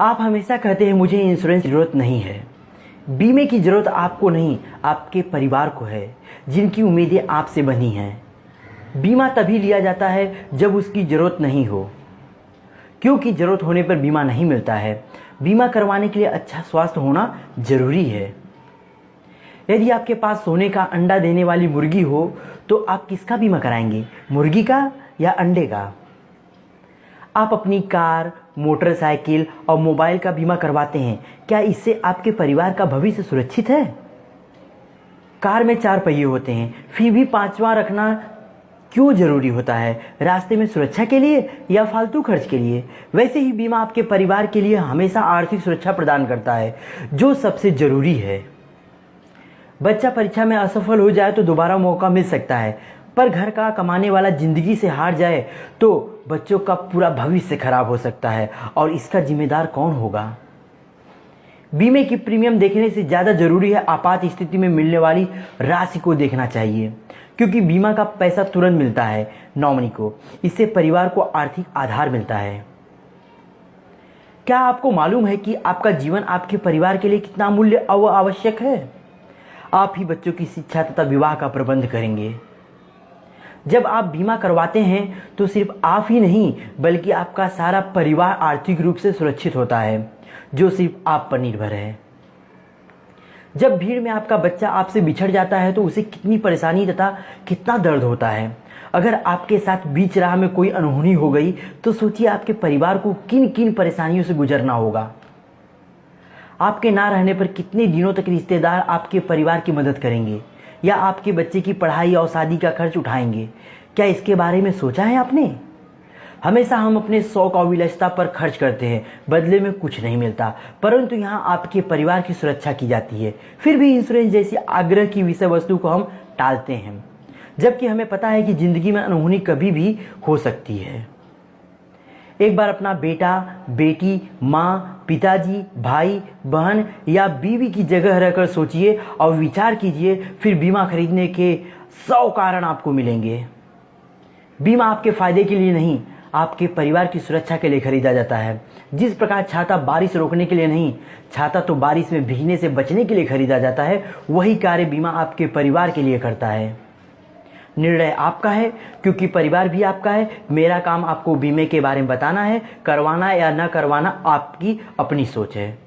आप हमेशा कहते हैं मुझे इंश्योरेंस की ज़रूरत नहीं है। बीमे की ज़रूरत आपको नहीं, आपके परिवार को है, जिनकी उम्मीदें आपसे बनी हैं। बीमा तभी लिया जाता है जब उसकी ज़रूरत नहीं हो, क्योंकि ज़रूरत होने पर बीमा नहीं मिलता है। बीमा करवाने के लिए अच्छा स्वास्थ्य होना ज़रूरी है। यदि आपके पास सोने का अंडा देने वाली मुर्गी हो तो आप किसका बीमा कराएंगे, मुर्गी का या अंडे का? आप अपनी कार, मोटरसाइकिल और मोबाइल का बीमा करवाते हैं, क्या इससे आपके परिवार का भविष्य सुरक्षित है? कार में 4 पहिए होते हैं, फिर भी 5वां रखना क्यों ज़रूरी होता है? रास्ते में सुरक्षा के लिए या फालतू खर्च के लिए? वैसे ही बीमा आपके परिवार के लिए हमेशा आर्थिक सुरक्षा प्रदान करता है, जो सबसे ज़रूरी है। बच्चा परीक्षा में असफल हो जाए तो दोबारा मौका मिल सकता है, पर घर का कमाने वाला ज़िंदगी से हार जाए तो बच्चों का पूरा भविष्य खराब हो सकता है, और इसका जिम्मेदार कौन होगा? बीमे की प्रीमियम देखने से ज़्यादा ज़रूरी है आपात स्थिति में मिलने वाली राशि को देखना चाहिए, क्योंकि बीमा का पैसा तुरंत मिलता है नॉमिनी को। इससे परिवार को आर्थिक आधार मिलता है। क्या आपको मालूम है कि आपका जीवन आपके परिवार के लिए कितना अमूल्य और आवश्यक है? आप ही बच्चों की शिक्षा तथा विवाह का प्रबंध करेंगे। जब आप बीमा करवाते हैं तो सिर्फ आप ही नहीं, बल्कि आपका सारा परिवार आर्थिक रूप से सुरक्षित होता है, जो सिर्फ आप पर निर्भर है। जब भीड़ में आपका बच्चा आपसे बिछड़ जाता है तो उसे कितनी परेशानी तथा कितना दर्द होता है। अगर आपके साथ बीच राह में कोई अनहोनी हो गई तो सोचिए आपके परिवार को किन किन परेशानियों से गुजरना होगा। आपके ना रहने पर कितने दिनों तक रिश्तेदार आपके परिवार की मदद करेंगे या आपके बच्चे की पढ़ाई और शादी का खर्च उठाएंगे? क्या इसके बारे में सोचा है आपने? हमेशा हम अपने शौक और विलासिता पर खर्च करते हैं, बदले में कुछ नहीं मिलता, परंतु यहाँ आपके परिवार की सुरक्षा की जाती है। फिर भी इंश्योरेंस जैसी आग्रह की विषय वस्तु को हम टालते हैं, जबकि हमें पता है कि जिंदगी में अनहोनी कभी भी हो सकती है। एक बार अपना बेटा, बेटी, माँ, पिताजी, भाई, बहन या बीवी की जगह रहकर सोचिए और विचार कीजिए, फिर बीमा खरीदने के 100 कारण आपको मिलेंगे। बीमा आपके फायदे के लिए नहीं, आपके परिवार की सुरक्षा के लिए खरीदा जाता है। जिस प्रकार छाता बारिश रोकने के लिए नहीं, छाता तो बारिश में भीगने से बचने के लिए खरीदा जाता है, वही कार्य बीमा आपके परिवार के लिए करता है। निर्णय आपका है, क्योंकि परिवार भी आपका है। मेरा काम आपको बीमे के बारे में बताना है, करवाना या न करवाना आपकी अपनी सोच है।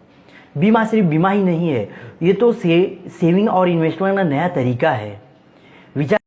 बीमा सिर्फ बीमा ही नहीं है, ये तो सेविंग और इन्वेस्टमेंट का नया तरीका है। विचार